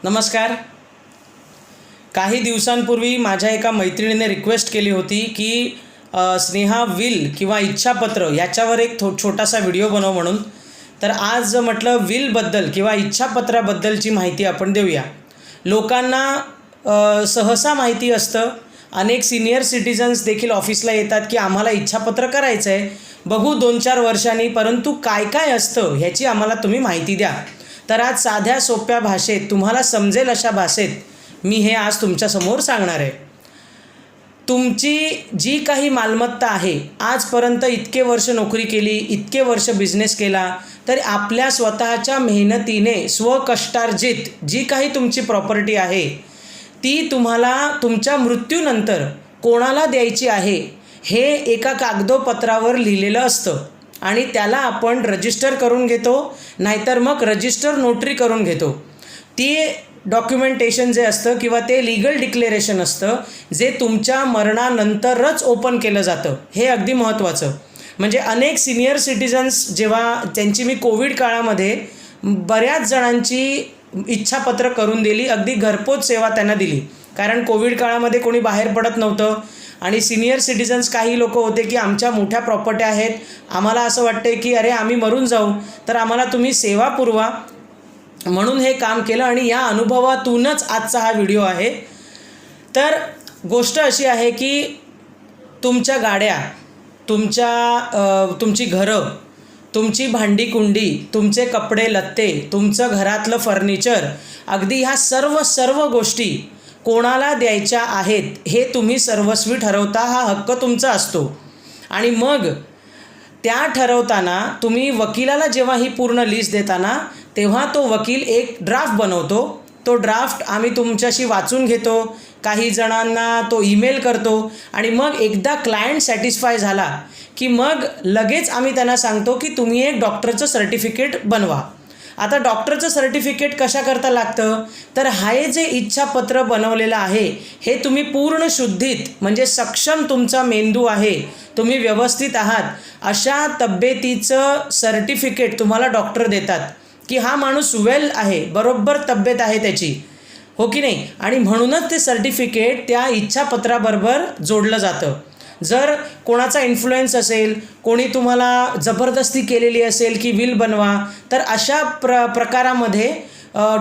नमस्कार. काही दिवसांपूर्वी माझ्या एका मैत्रिणीने रिक्वेस्ट केली होती की स्नेहा विल किंवा इच्छापत्र याच्यावर एक छोटासा व्हिडिओ बनव म्हणून. तर आज म्हटलं विलबद्दल किंवा इच्छापत्राबद्दलची माहिती आपण देऊया. लोकांना सहसा माहिती असतं, अनेक सिनियर सिटिझन्स देखील ऑफिसला येतात की आम्हाला इच्छापत्र करायचं आहे, बघू 2-4 वर्षांनी, परंतु काय काय असतं ह्याची आम्हाला तुम्ही माहिती द्या. तर आज साध्या सोप्या भाषेत, तुम्हाला समजेल अशा भाषेत मी हे आज तुमच्यासमोर सांगणार आहे. तुमची जी काही मालमत्ता आहे, आजपर्यंत इतके वर्ष नोकरी केली, इतके वर्ष बिझनेस केला, तर आपल्या स्वतःच्या मेहनतीने स्वकष्टार्जित जी काही तुमची प्रॉपर्टी आहे ती तुम्हाला तुमच्या मृत्यूनंतर कोणाला द्यायची आहे हे एका कागदोपत्रावर लिहिलेलं असतं आणि त्याला आपण रजिस्टर करून घेतो, नाहीतर मग रजिस्टर नोटरी करून घेतो. ती डॉक्युमेंटेशन जे असतं किंवा ते लीगल डिक्लेरेशन असतं जे तुमच्या मरणानंतरच ओपन केलं जातं. हे अगदी महत्त्वाचं. म्हणजे अनेक सिनियर सिटिझन्स जेव्हा त्यांची मी कोविड काळामध्ये बऱ्याच जणांची इच्छापत्र करून दिली, अगदी घरपोच सेवा त्यांना दिली. कारण कोविड काळामध्ये कोणी बाहेर पडत नव्हतं आणि सिनियर सिटिझन्स काही लोक होते की आमच्या मोठ्या प्रॉपर्टी आहेत, आम्हाला असं वाटते की अरे आम्ही मरून जाऊ, तर आम्हाला तुम्ही सेवा पुरवा, म्हणून हे काम केलं. आणि या अनुभवातूनच आजचा हा व्हिडिओ आहे. तर गोष्ट अशी आहे की तुमच्या गाड्या, तुमची घरं, तुमची भांडीकुंडी, तुमचे कपडे लत्ते, तुमचं घरातलं फर्निचर, अगदी ह्या सर्व गोष्टी कोणाला द्यायच्या आहेत हे तुम्ही सर्वस्वी ठरवता. हा हक्क तुमचा असतो. आणि मग त्या ठरवताना तुम्ही वकिलाला जेव्हा ही पूर्ण लिस्ट देताना तेव्हा तो वकील एक ड्राफ्ट बनवतो. तो ड्राफ्ट आम्ही तुमच्याशी वाचून घेतो, काही जणांना तो ईमेल करतो आणि मग एकदा क्लायंट सॅटिस्फाय झाला की मग लगेच आम्ही त्यांना सांगतो की तुम्ही एक डॉक्टरचं सर्टिफिकेट बनवा. आता डॉक्टरचं सर्टिफिकेट कशाकरता लागतं, तर हे जे इच्छापत्र बनवलेलं आहे हे तुम्ही पूर्ण शुद्धीत, म्हणजे सक्षम तुमचा मेंदू आहे, तुम्ही व्यवस्थित आहात अशा तब्येतीचं सर्टिफिकेट तुम्हाला डॉक्टर देतात की हा माणूस वेल आहे, बरोबर तब्येत आहे त्याची, हो की नाही. आणि म्हणूनच ते सर्टिफिकेट त्या इच्छापत्राबरोबर जोडलं जातं. जर कोणाचा इन्फ्लुएन्स असेल, कोणी तुम्हाला जबरदस्ती केलेली असेल की विल बनवा, तर अशा प्रकारामध्ये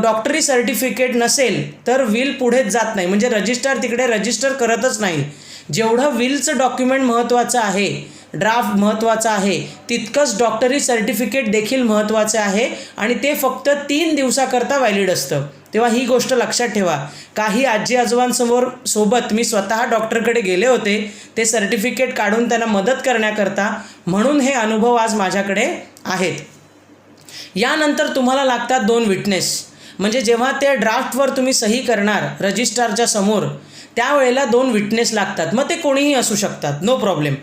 डॉक्टरी सर्टिफिकेट नसेल तर विल पुढेच जात नाही, म्हणजे रजिस्टर तिकडे रजिस्टर करतच नाही. जेवढं विलचं डॉक्युमेंट महत्त्वाचं आहे, ड्राफ्ट महत्त्वाचा आहे, तितकंच डॉक्टरी सर्टिफिकेट देखील महत्त्वाचं आहे आणि ते फक्त 3 दिवसाकरता व्हॅलिड असतं. तेव्हा ही गोष्ट लक्षात ठेवा. काही आजी आजोबांसोबत मी स्वतः डॉक्टरकडे गेले होते ते सर्टिफिकेट काढून त्यांना मदत करण्याकरता, म्हणून हे अनुभव आज माझ्याकडे आहेत. यानंतर तुम्हाला लागतात 2 विटनेस. म्हणजे जेव्हा त्या ड्राफ्टवर तुम्ही सही करणार रजिस्ट्रारच्या समोर, त्यावेळेला 2 विटनेस लागतात. मग ते कोणीही असू शकतात, नो प्रॉब्लेम.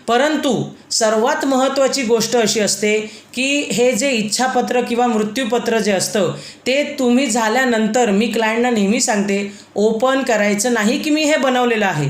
परंतु सर्वात महत्त्वाची गोष्ट अशी असते की हे जे इच्छापत्र किंवा मृत्यूपत्र जे असतं ते तुम्ही झाल्यानंतर, मी क्लायंटना नेहमी सांगते, ओपन करायचं नाही की मी हे बनवलेलं आहे.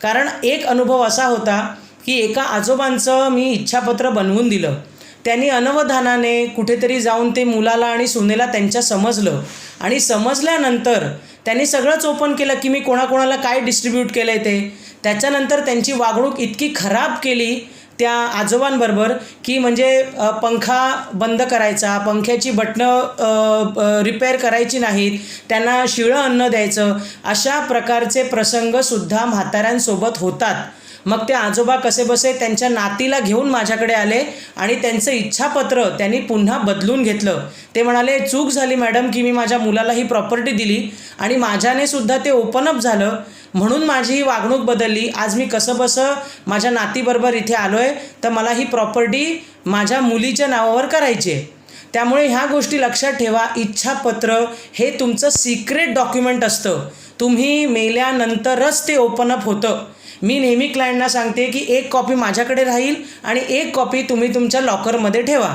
कारण एक अनुभव असा होता की एका आजोबांचं मी इच्छापत्र बनवून दिलं. त्यांनी अनवधानाने कुठेतरी जाऊन ते मुलाला आणि सुनेला त्यांच्या समजलं आणि समजल्यानंतर त्यांनी सगळंच ओपन केलं की मी कोणाकोणाला काय डिस्ट्रीब्यूट केलं आहे ते. त्याच्यानंतर त्यांची वागणूक इतकी खराब केली त्या आजोबांबरोबर की म्हणजे पंखा बंद करायचा, पंख्याची बटणं रिपेअर करायची नाहीत, त्यांना शिळं अन्न द्यायचं, अशा प्रकारचे प्रसंगसुद्धा म्हाताऱ्यांसोबत होतात. मग ते आजोबा कसेबसे त्यांच्या नातीला घेऊन माझ्याकडे आले आणि त्यांचं इच्छापत्र त्यांनी पुन्हा बदलून घेतलं. ते म्हणाले, चूक झाली मॅडम की मी माझ्या मुलाला ही प्रॉपर्टी दिली आणि माझ्याने सुद्धा ते ओपनअप झालं, म्हणून माझी ही वागणूक बदलली. आज मी कसंबसं माझ्या नातीबरोबर इथे आलो आहे, तर मला ही प्रॉपर्टी माझ्या मुलीच्या नावावर करायची आहे. त्यामुळे ह्या गोष्टी लक्षात ठेवा. इच्छापत्र हे तुमचं सिक्रेट डॉक्युमेंट असतं. तुम्ही मेल्यानंतरच ते ओपनअप होतं. मी नेहमी क्लायंटना सांगते की एक कॉपी माझ्याकडे राहील आणि एक कॉपी तुम्ही तुमच्या लॉकरमध्ये ठेवा.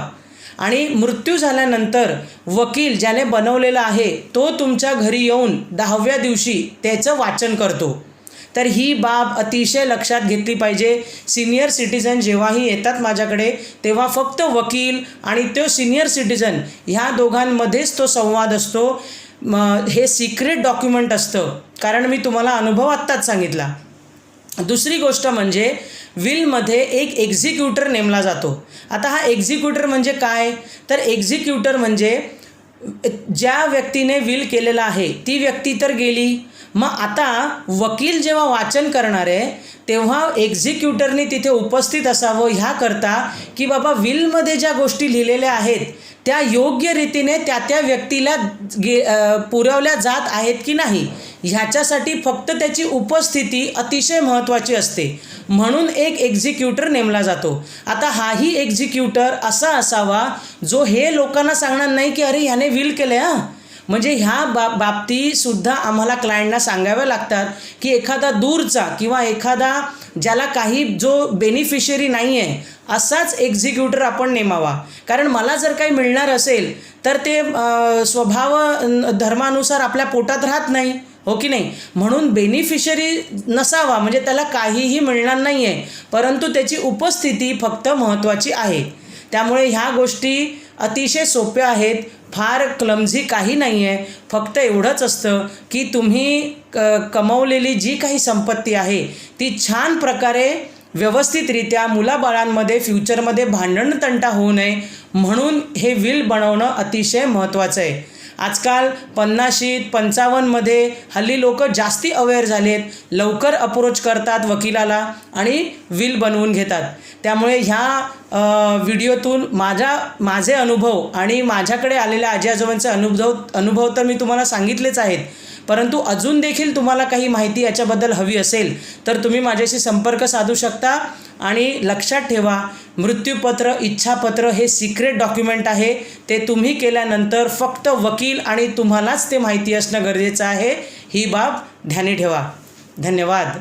आणि मृत्यू झाल्यानंतर वकील ज्याने बनवलेला आहे तो तुमच्या घरी येऊन 10व्या दिवशी त्याचं वाचन करतो. तर ही बाब अतिशय लक्षात घेतली पाहिजे. सिनियर सिटिझन जेव्हाही येतात माझ्याकडे तेव्हा फक्त वकील आणि तो सिनियर सिटिझन ह्या दोघांमध्येच तो संवाद असतो. हे सिक्रेट डॉक्युमेंट असतं, कारण मी तुम्हाला अनुभव आत्ताच सांगितला. दुसरी गोष्ट म्हणजे विलमध्ये एक एक्झिक्युटर नेमला जातो. आता हा एक्झिक्युटर म्हणजे काय, तर एक्झिक्युटर म्हणजे ज्या व्यक्तीने विल केलेलं आहे ती व्यक्ती तर गेली, मग आता वकील जेव्हा वाचन करणार आहे तेव्हा एक्झिक्युटरने तिथे उपस्थित असावं ह्याकरता की बाबा विलमध्ये ज्या गोष्टी लिहिलेल्या आहेत त्या योग्य रीतीने त्या व्यक्तीला पुरवल्या जात आहेत की नाही ह्याच्यासाठी फक्त त्याची उपस्थिती अतिशय महत्त्वाची असते, म्हणून एक एक्झिक्युटर नेमला जातो. आता हाही एक्झिक्युटर असा असावा जो हे लोकांना सांगणार नाही की अरे ह्याने विल केलं हां. म्हणजे ह्या बाबतीसुद्धा आम्हाला क्लायंटना सांगाव्या लागतात की एखादा दूरचा किंवा एखादा ज्याला काही जो बेनिफिशियरी नाही आहे असाच एक्झिक्युटर आपण नेमावा. कारण मला जर काही मिळणार असेल तर ते स्वभाव धर्मानुसार आपल्या पोटात राहत नाही, हो की नाही. म्हणून बेनिफिशियरी नसावा, म्हणजे त्याला काहीही मिळणार नाही आहे, परंतु त्याची उपस्थिती फक्त महत्त्वाची आहे. त्यामुळे ह्या गोष्टी अतिशय सोप्या आहेत, फार क्लमझी काही नाही आहे. फक्त एवढंच असतं की तुम्ही कमवलेली जी काही संपत्ती आहे ती छान प्रकारे व्यवस्थितरित्या मुलाबाळांमध्ये फ्युचरमध्ये भांडण तंटा होऊ नये म्हणून हे विल बनवणं अतिशय महत्त्वाचं आहे. आजकाल 50शीत 55मध्ये हल्ली लोक जास्ती अवेअर झालेत, लवकर अप्रोच करतात वकिलाला आणि विल बनवून घेतात. त्यामुळे ह्या व्हिडिओतून माझे अनुभव आणि माझ्याकडे आलेल्या आजी आजोबांचे अनुभव तर मी तुम्हाला सांगितलेच आहेत, परंतु अजून देखील तुम्हाला काही माहिती याच्याबद्दल हवी असेल तर तुम्ही माझ्याशी संपर्क साधू शकता. आणि लक्षात ठेवा, मृत्यूपत्र इच्छापत्र हे सिक्रेट डॉक्युमेंट आहे, ते तुम्ही केल्यानंतर फक्त वकील आणि तुम्हालाच ते माहिती असणं गरजेचं आहे. ही बाब ध्यानी ठेवा. धन्यवाद.